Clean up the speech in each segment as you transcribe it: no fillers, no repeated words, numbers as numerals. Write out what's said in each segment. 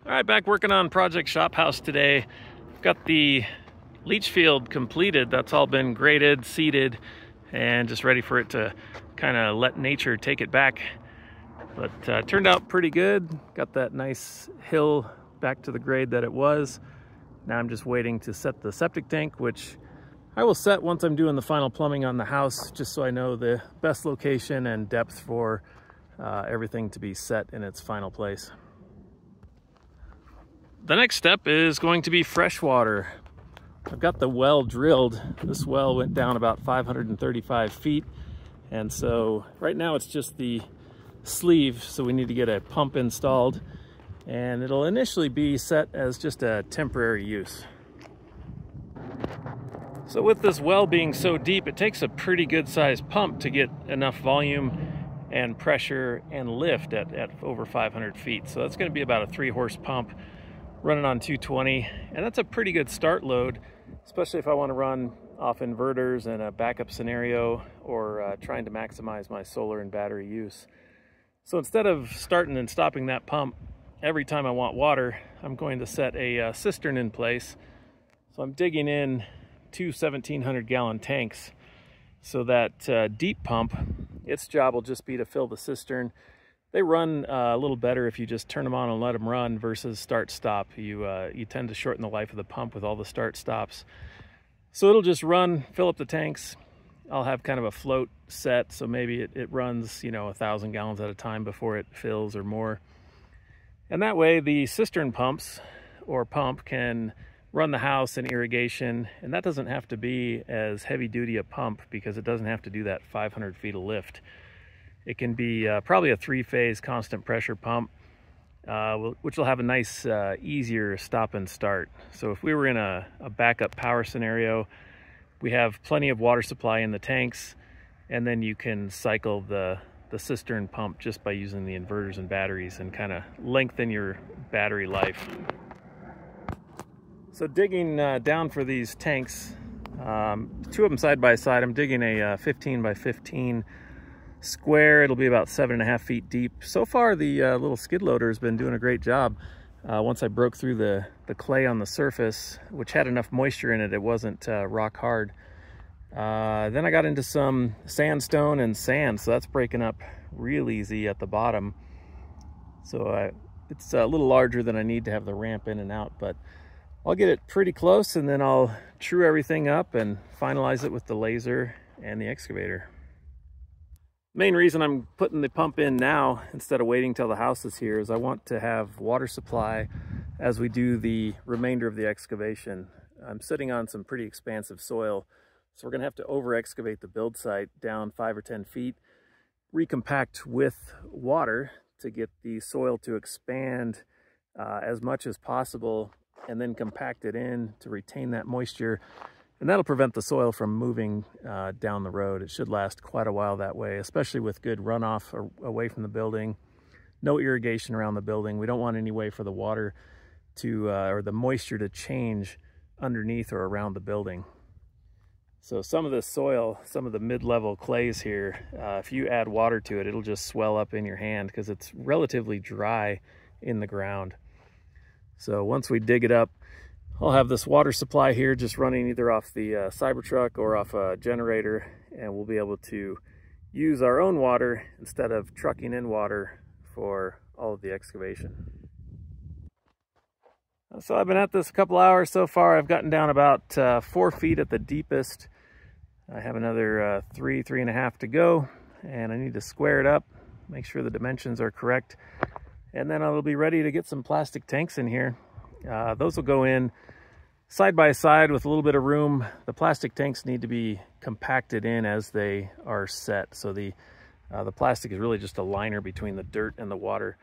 All right, back working on Project Shop House today. I've got the leach field completed. That's all been graded, seeded, and just ready for it to kind of let nature take it back. But turned out pretty good. Got that nice hill back to the grade that it was. Now I'm just waiting to set the septic tank, which I will set once I'm doing the final plumbing on the house, just so I know the best location and depth for everything to be set in its final place. The next step is going to be fresh water. I've got the well drilled. This well went down about 535 feet. And so right now it's just the sleeve, so we need to get a pump installed. And it'll initially be set as just a temporary use. So with this well being so deep, it takes a pretty good sized pump to get enough volume and pressure and lift at over 500 feet. So that's going to be about a 3-horse pump running on 220, and that's a pretty good start load, especially if I want to run off inverters in a backup scenario or trying to maximize my solar and battery use. So instead of starting and stopping that pump every time I want water, I'm going to set a cistern in place. So I'm digging in 2 1,700-gallon tanks, so that deep pump, its job will just be to fill the cistern. They run a little better if you just turn them on and let them run versus start-stop. You tend to shorten the life of the pump with all the start-stops. So it'll just run, fill up the tanks. I'll have kind of a float set, so maybe it runs, 1,000 gallons at a time before it fills or more. And that way the cistern pumps or pump can run the house and irrigation, and that doesn't have to be as heavy-duty a pump because it doesn't have to do that 500 feet of lift. It can be probably a 3-phase constant pressure pump, which will have a nice, easier stop and start. So if we were in a backup power scenario, we have plenty of water supply in the tanks, and then you can cycle the cistern pump just by using the inverters and batteries and kind of lengthen your battery life. So digging down for these tanks, 2 of them side by side, I'm digging a 15 by 15 square. It'll be about 7.5 feet deep. So far the little skid loader has been doing a great job. Once I broke through the clay on the surface, which had enough moisture in it, it wasn't rock hard. Then I got into some sandstone and sand, so that's breaking up real easy at the bottom. So it's a little larger than I need to have the ramp in and out, but I'll get it pretty close and then I'll true everything up and finalize it with the laser and the excavator. Main reason I'm putting the pump in now instead of waiting till the house is here is I want to have water supply as we do the remainder of the excavation. I'm sitting on some pretty expansive soil, so we're going to have to over excavate the build site down 5 or 10 feet, recompact with water to get the soil to expand as much as possible, and then compact it in to retain that moisture. And that'll prevent the soil from moving down the road. It should last quite a while that way, especially with good runoff away from the building. No irrigation around the building. We don't want any way for the water to, or the moisture to change underneath or around the building. So some of the soil, some of the mid-level clays here, if you add water to it, it'll just swell up in your hand because it's relatively dry in the ground. So once we dig it up, I'll have this water supply here just running either off the Cybertruck or off a generator, and we'll be able to use our own water instead of trucking in water for all of the excavation. So I've been at this a couple hours so far. I've gotten down about 4 feet at the deepest. I have another 3.5 to go, and I need to square it up, make sure the dimensions are correct, and then I'll be ready to get some plastic tanks in here. Those will go in side by side with a little bit of room. The plastic tanks need to be compacted in as they are set. So the plastic is really just a liner between the dirt and the water.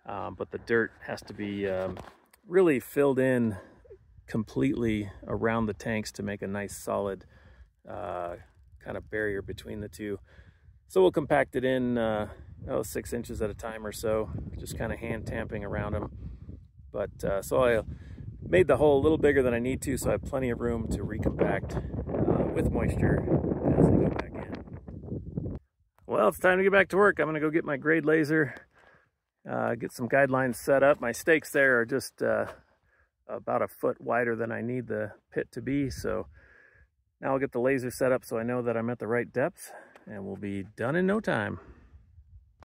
But the dirt has to be really filled in completely around the tanks to make a nice solid kind of barrier between the two. So we'll compact it in 6 inches at a time or so, just kind of hand tamping around them. But so I made the hole a little bigger than I need to, so I have plenty of room to recompact with moisture as I go back in. Well, it's time to get back to work. I'm going to go get my grade laser get some guidelines set up. My stakes there are just about a foot wider than I need the pit to be, so now I'll get the laser set up so I know that I'm at the right depth, and we'll be done in no time.